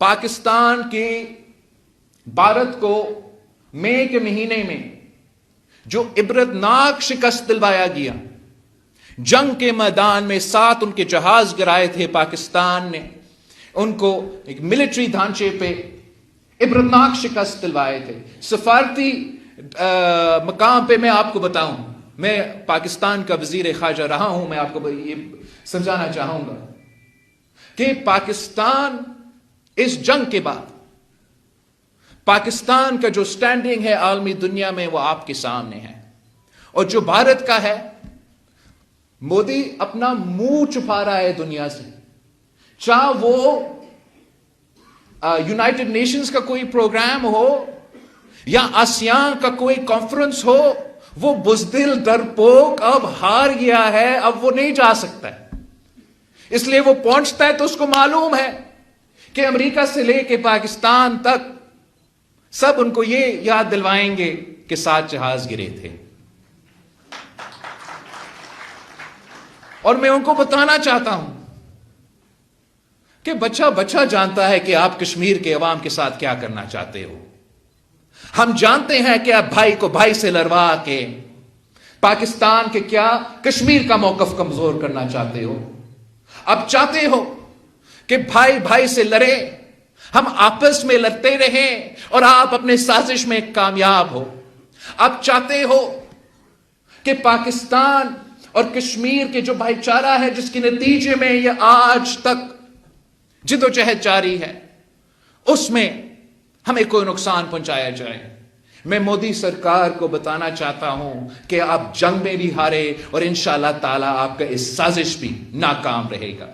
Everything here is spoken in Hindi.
पाकिस्तान के भारत को मई के महीने में जो इबरतनाक शिकस्त दिलवाया गया, जंग के मैदान में 7 उनके जहाज गिराए थे पाकिस्तान ने, उनको एक मिलिट्री ढांचे पे इबरतनाक शिकस्त दिलवाए थे। सफारती मकाम पे मैं आपको बताऊं, मैं पाकिस्तान का वजीर खारजा रहा हूं, मैं आपको ये समझाना चाहूंगा कि पाकिस्तान इस जंग के बाद पाकिस्तान का जो स्टैंडिंग है आलमी दुनिया में वो आपके सामने है, और जो भारत का है, मोदी अपना मुंह छुपा रहा है दुनिया से। चाहे वो यूनाइटेड नेशंस का कोई प्रोग्राम हो या आसियान का कोई कॉन्फ्रेंस हो, वो बुज़दिल डरपोक अब हार गया है, अब वो नहीं जा सकता है। इसलिए वो पहुंचता है तो उसको मालूम है कि अमेरिका से लेके पाकिस्तान तक सब उनको ये याद दिलवाएंगे कि 7 जहाज गिरे थे। और मैं उनको बताना चाहता हूं कि बच्चा बच्चा जानता है कि आप कश्मीर के अवाम के साथ क्या करना चाहते हो। हम जानते हैं कि आप भाई को भाई से लड़वा के पाकिस्तान के क्या कश्मीर का मौकफ कमजोर करना चाहते हो। आप चाहते हो कि भाई भाई से लड़े, हम आपस में लड़ते रहें और आप अपने साजिश में कामयाब हो। आप चाहते हो कि पाकिस्तान और कश्मीर के जो भाईचारा है, जिसके नतीजे में यह आज तक जिदोजहद जारी है, उसमें हमें कोई नुकसान पहुंचाया जाए। मैं मोदी सरकार को बताना चाहता हूं कि आप जंग में भी हारे और इंशाअल्लाह ताला आपका इस साजिश भी नाकाम रहेगा।